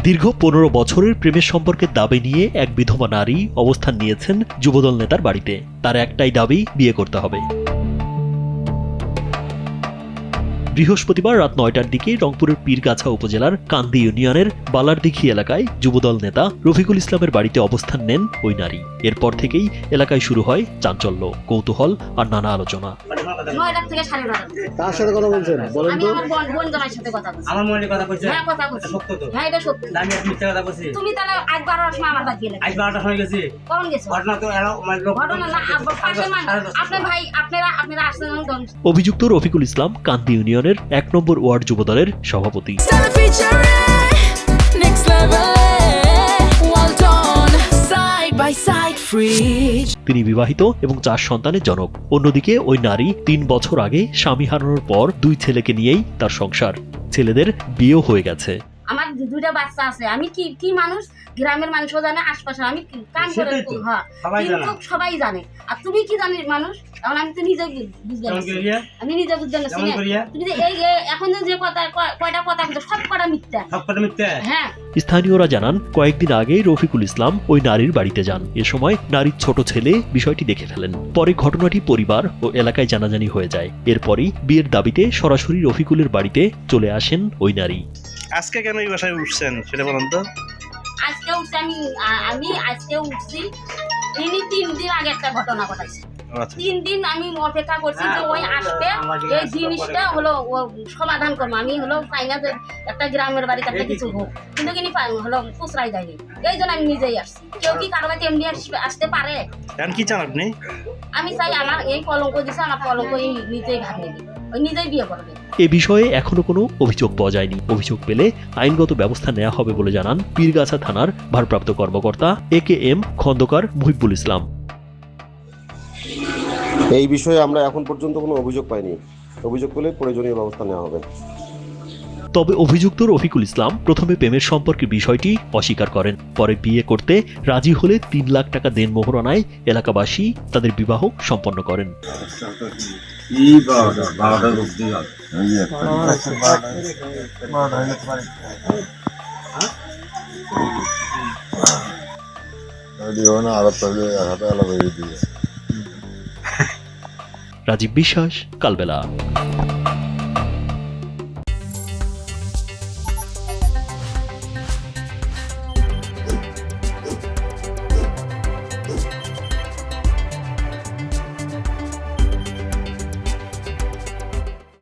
দীর্ঘ 15 বছরের প্রেমের সম্পর্কের দাবি নিয়ে এক বিধবা নারী অবস্থান নিয়েছেন যুবদল নেতার বাড়িতে। তার একটাই দাবি, বিয়ে করতে হবে। বৃহস্পতিবার রাত 9টার দিকে রংপুরের পীরগাছা উপজেলার কান্দি ইউনিয়নের বালারদিঘি এলাকায় যুবদল নেতা রফিকুল ইসলামের বাড়িতে অবস্থান নেন ওই নারী। এরপর থেকেই এলাকায় শুরু হয় চাঞ্চল্য, কৌতূহল আর নানা আলোচনা। কার সাথে কথা বলছেন বলেন তো? আমার বোন জামাইয়ের সাথে কথা বলছি। আমার মনে কথা কইছে। হ্যাঁ কথা বলছি। সত্য তো? হ্যাঁ এটা সত্য। আমি এক মিথ্যা কথা কইছি। তুমি তাহলে আজ 12টার সময় আমার বাড়ি গেলে। আজ 12টার সময় গেছি। কখন গেছো? ঘটনা তো এরা মানে লোক ঘটনা না পাশের আপনার ভাই আপনারা আসছেন কোন? অভিযুক্ত রফিকুল ইসলাম কান্দি ইউনিয়নের 1 নম্বর ওয়ার্ড যুবদলের সভাপতি। তিনি বিবাহিত এবং 4 সন্তানের জনক। অন্যদিকে ওই নারী 3 বছর আগে স্বামী হারানোর পর 2 ছেলেকে নিয়েই তার সংসার। ছেলেদের বিয়েও হয়ে গেছে। আমার 2টা বাচ্চা আছে। আমি কি মানুষ, গ্রামের মানুষও জানে, আশপাশে আমি কাম করে হ্যাঁ কিন্তু সবাই জানে। আর তুমি কি জানিস মানুষ? কারণ আমি তো নিজে বুঝতে পারছি, আমি নিজে বুঝতে পারছি না। তুমি এই এখন যে কথা কয়টা কথা কিন্তু সব কটা মিথ্যা। হ্যাঁ। স্থানীয়রা জানান, কয়েকদিন আগে রফিকুল ইসলাম ওই নারীর বাড়িতে যান। এ সময় নারীর ছোট ছেলে বিষয়টি দেখে ফেলেন। পরে ঘটনাটি পরিবার ও এলাকায় জানাজানি হয়ে যায়। এরপরই বিয়ের দাবিতে সরাসরি রফিকুলের বাড়িতে চলে আসেন ওই নারী। আজকে কেন এই বাসায় উঠছেন সেটা বলেন তো? আজকে উঠছি আমি আজকে উঠছি। তিনি 3 দিন আগে একটা ঘটনা ঘটাইছে। 3 দিন আমি অপেক্ষা করছি যে ওই আসবে, এই জিনিসটা হলো সমাধান করবো। আমি হলো ফাইনাল একটা গ্রামের বাড়িতে একটা কিছু হোক, কিন্তু কিনি হলো খুচরাই যায়নি। এই জন্য আমি নিজেই আসছি। কেউ কি কারো কাছে এমনি আসতে পারে? কি চান আপনি? আমি চাই আমার এই কলঙ্ক দিছে, আমার কলঙ্ক নিজেই ভাঙিয়ে দিই, ওই নিজেই বিয়ে করবে। এ বিষয়ে এখনো কোনো অভিযোগ পাওয়া যায়নি। অভিযোগ পেলে আইনগত ব্যবস্থা নেওয়া হবে বলে জানান পীরগাছা থানার ভারপ্রাপ্ত কর্মকর্তা AKM খন্দকার মুহিবুল ইসলাম। এই বিষয়ে আমরা এখন পর্যন্ত কোনো অভিযোগ পাইনি। অভিযোগ পেলে প্রয়োজনীয় ব্যবস্থা নেওয়া হবে। তবে অভিযুক্ত রফিকুল ইসলাম প্রথমে প্রেমের সম্পর্কের বিষয়টি অস্বীকার করেন। পরে বিয়ে করতে রাজি হলে 3 লাখ টাকা দেন মোহরানায় এলাকাবাসী তাদের বিবাহ সম্পন্ন করেন। রাজীব বিশ্বাস, কালবেলা।